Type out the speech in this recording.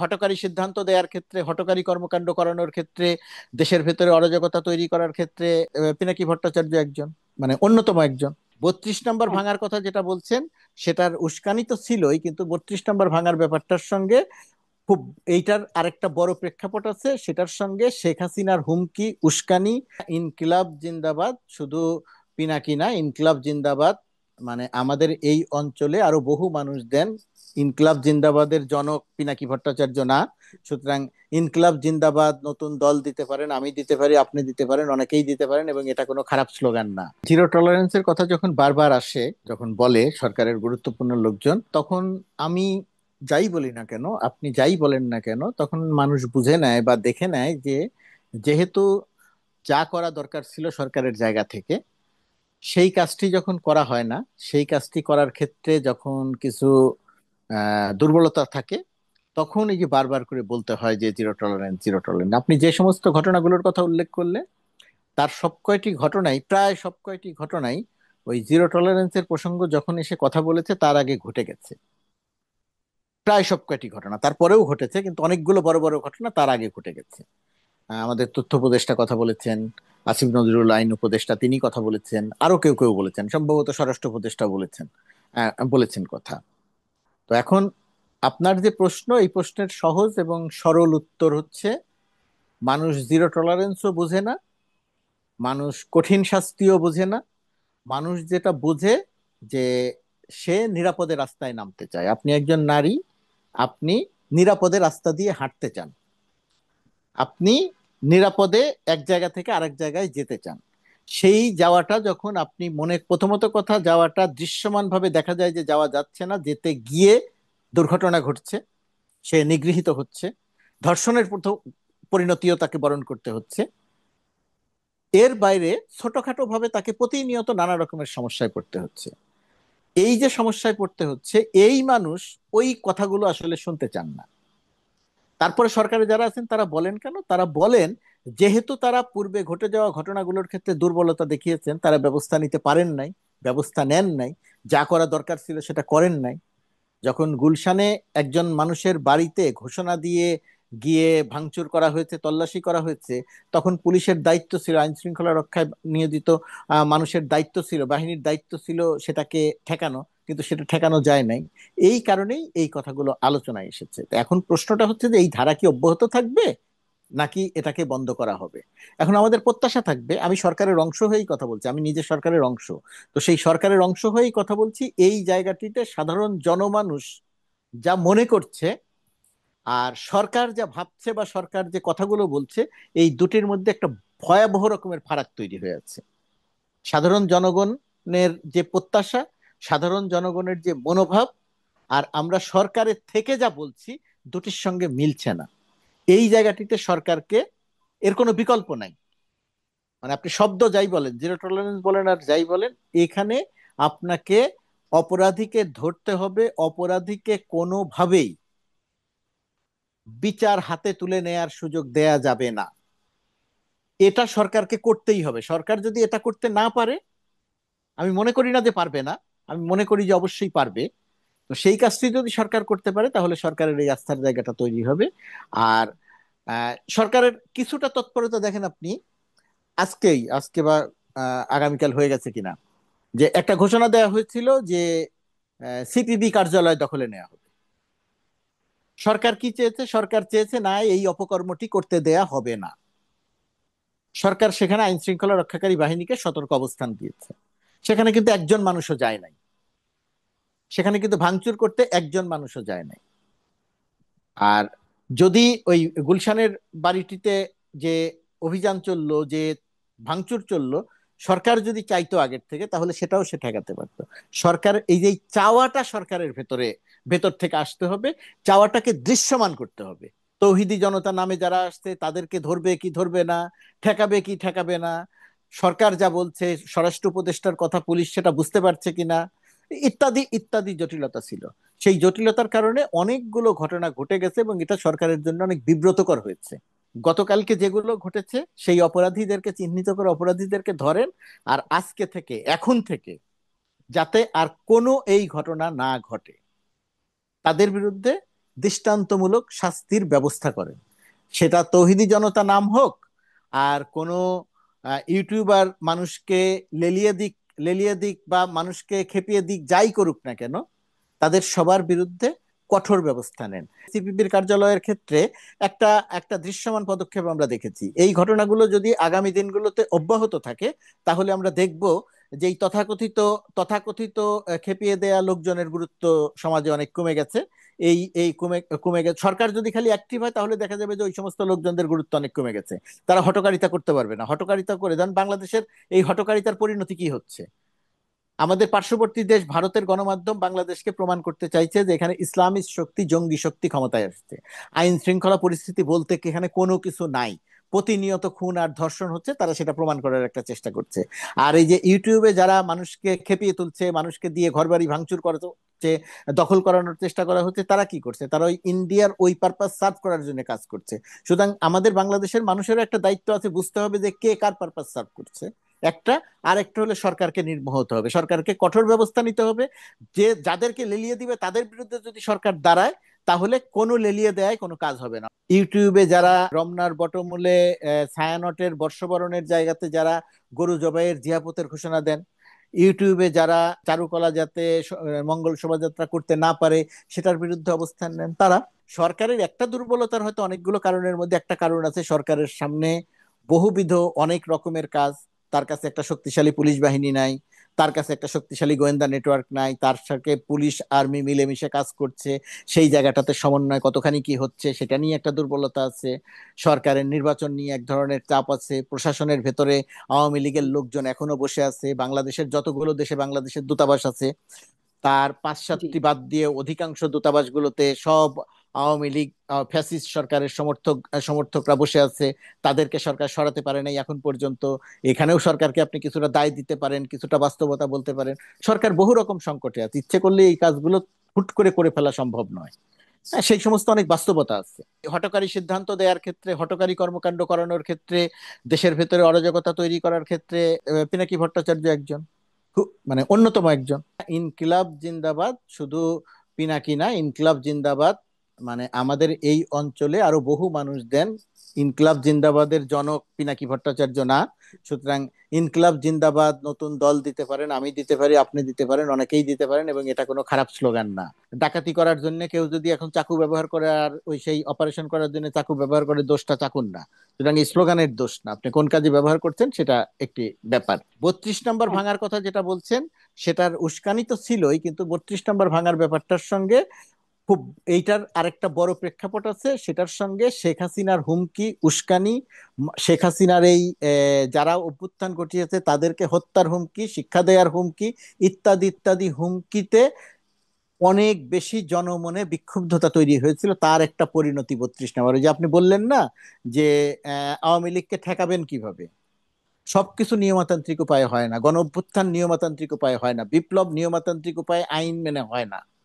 হঠকারী সিদ্ধান্ত দেওয়ার ক্ষেত্রে, হঠকারী কর্মকাণ্ড করানোর ক্ষেত্রে, দেশের ভেতরে অরাজকতা তৈরি করার ক্ষেত্রে পিনাকি ভট্টাচার্য একজন, মানে অন্যতম একজন। 32 নম্বর হ্যাঁ, ভাঙার কথা যেটা বলছেন, সেটার উস্কানি তো ছিলই, কিন্তু 32 নম্বর ভাঙার ব্যাপারটার সঙ্গে খুব, এইটার আরেকটা বড় প্রেক্ষাপট আছে, সেটার সঙ্গে শেখ হাসিনার হুমকি, উস্কানি। ইনকিলাব জিন্দাবাদ, শুধু পিনাকি না, ইনকিলাব জিন্দাবাদ, মানে আমাদের এই অঞ্চলে আরো বহু মানুষ দেন ইনকিলাব জিন্দাবাদের জনক পিনাকি ভট্টাচার্য না। সুতরাং ইনকিলাব জিন্দাবাদ নতুন দল দিতে পারেন, আমি দিতে পারি, আপনি দিতে পারেন, অনেকেই দিতে পারেন, এবং এটা কোনো খারাপ স্লোগান না। জিরো টলারেন্সের কথা যখন বারবার আসে, যখন বলে সরকারের গুরুত্বপূর্ণ লোকজন, তখন আমি যাই বলি না কেন, আপনি যাই বলেন না কেন, তখন মানুষ বুঝে নেয় বা দেখে নেয় যে যেহেতু যা করা দরকার ছিল সরকারের জায়গা থেকে, সেই কাজটি যখন করা হয় না, সেই কাজটি করার ক্ষেত্রে যখন কিছু দুর্বলতা থাকে, তখন এই যে বারবার করে বলতে হয় যে জিরো টলারেন্স, জিরো টলারেন্স। আপনি যে সমস্ত ঘটনাগুলোর কথা উল্লেখ করলে, তার সব কয়টি ঘটনাই, প্রায় সব কয়টি ঘটনাই ওই জিরো টলারেন্সের প্রসঙ্গ যখন এসে কথা বলেছে তার আগে ঘটে গেছে। প্রায় সব কয়টি ঘটনা তারপরেও ঘটেছে, কিন্তু অনেকগুলো বড় বড় ঘটনা তার আগে ঘটে গেছে। আমাদের তথ্য উপদেষ্টা কথা বলেছেন, আসিফ নজরুল আইন উপদেষ্টা তিনি কথা বলেছেন, আরো কেউ কেউ বলেছেন, সম্ভবত স্বরাষ্ট্র উপদেষ্টা বলেছেন, বলেছেন কথা। তো এখন আপনার যে প্রশ্ন, এই প্রশ্নের সহজ এবং সরল উত্তর হচ্ছে, মানুষ জিরো টলারেন্সও বোঝে না, মানুষ কঠিন শাস্তিও বোঝে না। মানুষ যেটা বোঝে যে সে নিরাপদে রাস্তায় নামতে চায়। আপনি একজন নারী, আপনি নিরাপদে রাস্তা দিয়ে হাঁটতে চান, আপনি নিরাপদে এক জায়গা থেকে আরেক জায়গায় যেতে চান। সেই যাওয়াটা যখন আপনি মনে, প্রথমত কথা, যাওয়াটা দৃশ্যমান ভাবে দেখা যায় যে যাওয়া যাচ্ছে না, যেতে গিয়ে দুর্ঘটনা ঘটছে, সে নিগৃহীত হচ্ছে, ধর্ষণের পরিণতিও তাকে বরণ করতে হচ্ছে। এর বাইরে ছোটখাটো ভাবে তাকে প্রতিনিয়ত নানা রকমের সমস্যায় পড়তে হচ্ছে। এই যে সমস্যায় পড়তে হচ্ছে, এই মানুষ ওই কথাগুলো আসলে শুনতে চান না। তারপরে সরকারে যারা আছেন তারা বলেন কেন, তারা বলেন যেহেতু তারা পূর্বে ঘটে যাওয়া ঘটনাগুলোর ক্ষেত্রে দুর্বলতা দেখিয়েছেন, তারা ব্যবস্থা নিতে পারেন নাই, ব্যবস্থা নেন নাই, যা করা দরকার ছিল সেটা করেন নাই। যখন গুলশানে একজন মানুষের বাড়িতে ঘোষণা দিয়ে গিয়ে ভাঙচুর করা হয়েছে, তল্লাশি করা হয়েছে, তখন পুলিশের দায়িত্ব ছিল, আইন শৃঙ্খলা রক্ষায় নিয়োজিত মানুষের দায়িত্ব ছিল, বাহিনীর দায়িত্ব ছিল সেটাকে ঠেকানো, কিন্তু সেটা ঠেকানো যায় নাই। এই কারণেই এই কথাগুলো আলোচনায় এসেছে। তো এখন প্রশ্নটা হচ্ছে যে এই ধারা কি অব্যাহত থাকবে, নাকি এটাকে বন্ধ করা হবে? এখন আমাদের প্রত্যাশা থাকবে, আমি সরকারের অংশ হয়েই কথা বলছি, আমি নিজে সরকারের অংশ, তো সেই সরকারের অংশ হয়েই কথা বলছি, এই জায়গাটিতে সাধারণ জনমানুষ যা মনে করছে আর সরকার যা ভাবছে বা সরকার যে কথাগুলো বলছে, এই দুটির মধ্যে একটা ভয়াবহ রকমের ফারাক তৈরি হয়ে আছে। সাধারণ জনগণের যে প্রত্যাশা, সাধারণ জনগণের যে মনোভাব, আর আমরা সরকারের থেকে যা বলছি, দুটির সঙ্গে মিলছে না। এই জায়গাটিতে সরকারকে, এর কোনো বিকল্প নাই। মানে আপনি শব্দ যাই বলেন, জিরো টলারেন্স বলেন আর যাই বলেন, এখানে আপনাকে অপরাধীকে ধরতে হবে, অপরাধীকে কোনোভাবেই বিচার হাতে তুলে নেয়ার সুযোগ দেয়া যাবে না। এটা সরকারকে করতেই হবে। সরকার যদি এটা করতে না পারে, আমি মনে করি না যে পারবে না, আমি মনে করি যে অবশ্যই পারবে, তো সেই কাজটি যদি সরকার করতে পারে তাহলে সরকারের এই আস্থার জায়গাটা তৈরি হবে। আর সরকারের কিছুটা তৎপরতা দেখেন আপনি, আজকে বা আগামীকাল হয়ে গেছে কিনা, যে একটা ঘোষণা দেওয়া হয়েছিল যে সিপিবি কার্যালয় দখলে নেওয়া হবে। সরকার কি চেয়েছে? সরকার চেয়েছে না, এই অপকর্মটি করতে দেয়া হবে না। সরকার সেখানে আইন শৃঙ্খলা রক্ষাকারী বাহিনীকে সতর্ক অবস্থান দিয়েছে। সেখানে কিন্তু একজন মানুষও যায় নাই, সেখানে কিন্তু ভাঙচুর করতে একজন মানুষও যায় নাই। আর যদি ওই গুলশানের বাড়িটিতে যে অভিযান চললো, যে ভাঙচুর চললো, সরকার যদি চাইতো আগের থেকে, তাহলে সেটাও সে ঠেকাতে পারতো। সরকার এই যে চাওয়াটা সরকারের ভেতর থেকে আসতে হবে, চাওয়াটাকে দৃশ্যমান করতে হবে। তৌহিদি জনতা নামে যারা আসছে তাদেরকে ধরবে কি ধরবে না, ঠেকাবে কি ঠেকাবে না, সরকার যা বলছে, স্বরাষ্ট্র উপদেষ্টার কথা পুলিশ সেটা বুঝতে পারছে কিনা, ইত্যাদি ইত্যাদি জটিলতা ছিল। সেই জটিলতার কারণে অনেকগুলো ঘটনা ঘটে গেছে এবং এটা সরকারের জন্য অনেক বিব্রতকর হয়েছে। গতকালকে যেগুলো ঘটেছে, সেই অপরাধীদেরকে চিহ্নিত করে অপরাধীদেরকে ধরেন, আর আজকে থেকে, এখন থেকে যাতে আর কোনো এই ঘটনা না ঘটে, তাদের বিরুদ্ধে দৃষ্টান্তমূলক শাস্তির ব্যবস্থা করেন। সেটা তৌহিদি জনতা নাম হোক, আর কোনো ইউটিউবার মানুষকে লেলিয়ে দিক লেলিয়ে দিক বা মানুষকে খেপিয়ে দিক, যাই করুক না কেন, তাদের সবার বিরুদ্ধে কঠোর ব্যবস্থা নেন। সিপিবির কার্যালয়ের ক্ষেত্রে একটা একটা দৃশ্যমান পদক্ষেপ আমরা দেখেছি। এই ঘটনাগুলো যদি আগামী দিনগুলোতে অব্যাহত থাকে, তাহলে আমরা দেখব যে এই তথাকথিত তথাকথিত খেপিয়ে দেয়া লোকজনের গুরুত্ব সমাজে অনেক কমে গেছে। এই এই কমে কমে গেছে। সরকার যদি খালি অ্যাক্টিভ হয়, তাহলে দেখা যাবে যে ওই সমস্ত লোকজনদের গুরুত্ব অনেক কমে গেছে। তারা হঠকারিতা করতে পারবে না। হঠকারিতা করে দেন বাংলাদেশের এই হঠকারিতার পরিণতি কি হচ্ছে? আমাদের পার্শ্ববর্তী দেশ ভারতের গণমাধ্যম বাংলাদেশকে প্রমাণ করতে চাইছে যে এখানে ইসলামিক শক্তি, জঙ্গি শক্তি ক্ষমতায় আসছে। আইন শৃঙ্খলা পরিস্থিতি বলতে কি এখানে কোনো কিছু নাই। প্রতিনিয়ত খুন আর ধর্ষণ হচ্ছে, তারা সেটা প্রমাণ করার একটা চেষ্টা করছে। আর এই যে ইউটিউবে যারা মানুষকে খেপিয়ে তুলছে, মানুষকে দিয়ে ঘরবাড়ি ভাঙচুর করা হচ্ছে, দখল করানোর চেষ্টা করা হচ্ছে, তারা কি করছে? তারা ওই ইন্ডিয়ার ওই পারপাস সার্ভ করার জন্য কাজ করছে। সুতরাং আমাদের বাংলাদেশের মানুষেরও একটা দায়িত্ব আছে, বুঝতে হবে যে কে কার পারপাস সার্ভ করছে। একটা। আরেকটা হলো সরকারকে নির্মোহ হতে হবে, সরকারকে কঠোর ব্যবস্থা নিতে হবে। যে যাদেরকে লেলিয়ে দিবে তাদের বিরুদ্ধে যদি সরকার দাঁড়ায়, তাহলে কোনো লেলিয়ে দেয় কোনো কাজ হবে না। ইউটিউবে যারা রমনার বটমূলে ছায়ানটের বর্ষবরণের জায়গাতে যারা গরু জবাইয়ের জিয়াপতের ঘোষণা দেন, ইউটিউবে যারা চারুকলা যাতে মঙ্গল শোভাযাত্রা করতে না পারে সেটার বিরুদ্ধে অবস্থান নেন, তারা। সরকারের একটা দুর্বলতার হয়তো অনেকগুলো কারণের মধ্যে একটা কারণ আছে, সরকারের সামনে বহুবিধ অনেক রকমের কাজ। তার কাছে একটা শক্তিশালী পুলিশ বাহিনী নাই, তার কাছে একটা শক্তিশালী গোয়েন্দা নেটওয়ার্ক নাই, তার সাথে পুলিশ আর্মি মিলেমিশে কাজ করছে। সেই জায়গাটাতে সমন্বয় কতখানি কি হচ্ছে সেটা নিয়ে একটা দুর্বলতা আছে। সরকারের নির্বাচন নিয়ে এক ধরনের চাপ আছে। প্রশাসনের ভেতরে আওয়ামী লীগের লোকজন এখনো বসে আছে। বাংলাদেশের যতগুলো দেশে বাংলাদেশের দূতাবাস আছে, তার পাঁচ জি। সাতটি বাদ দিয়ে অধিকাংশ দূতাবাসগুলোতে সব আওয়ামী লীগ ফ্যাসিস্ট সরকারের সমর্থকরা বসে আছে। তাদেরকে সরকার সরাতে পারে নাই এখন পর্যন্ত। এখানেও সরকারকে আপনি কিছুটা দায় দিতে পারেন, কিছুটা বাস্তবতা বলতে পারেন। সরকার বহু রকম সংকটে আছে, ইচ্ছে করলে এই কাজগুলো হুট করে করে ফেলা সম্ভব নয়। হ্যাঁ, সেই সমস্ত অনেক বাস্তবতা আছে। হঠকারী সিদ্ধান্ত দেওয়ার ক্ষেত্রে, হঠকারী কর্মকাণ্ড করানোর ক্ষেত্রে, দেশের ভেতরে অরাজকতা তৈরি করার ক্ষেত্রে পিনাকি ভট্টাচার্য একজন, মানে অন্যতম একজন। ইনকিলাব জিন্দাবাদ, শুধু পিনাকি না, ইনকিলাব জিন্দাবাদ। মানে আমাদের এই অঞ্চলে আরো বহু মানুষ দেন। ইনকিলাব জিন্দাবাদের জনক পিনাকি ভট্টাচার্য না। সুতরাং ইনকিলাব জিন্দাবাদ নতুন দল দিতে পারেন, আমি দিতে পারি, আপনি দিতে পারেন, অনেকেই দিতে পারেন, এবং এটা কোনো খারাপ স্লোগান না। ডাকাতি করার জন্য কেউ যদি এখন চাকু ব্যবহার করে, আর ওই সেই অপারেশন করার জন্য চাকু ব্যবহার করে, দোষটা চাকুর না। সুতরাং এই স্লোগানের দোষ না, আপনি কোন কাজে ব্যবহার করছেন সেটা একটি ব্যাপার। 32 নম্বর হ্যাঁ। ভাঙার কথা যেটা বলছেন, সেটার উস্কানি তো ছিলই, কিন্তু 32 নম্বর ভাঙার ব্যাপারটার সঙ্গে খুব, এইটার আরেকটা বড় প্রেক্ষাপট আছে। সেটার সঙ্গে শেখ হাসিনার হুমকি, উস্কানি, শেখ হাসিনার এই যারা অভ্যুত্থান ঘটিয়েছে তাদেরকে হত্যার হুমকি, শিক্ষা দেওয়ার হুমকি, ইত্যাদি ইত্যাদি হুমকিতে অনেক বেশি জনমনে বিক্ষুব্ধতা তৈরি হয়েছিল। তার একটা পরিণতি 32 নম্বর। ওই যে আপনি বললেন না যে আওয়ামী লীগকে ঠেকাবেন কিভাবে। সবকিছু নিয়মতান্ত্রিক উপায়ে হয় না, গণ অভ্যুত্থান নিয়মতান্ত্রিক উপায়ে হয় না, বিপ্লব নিয়মতান্ত্রিক উপায়ে আইন মেনে হয় না।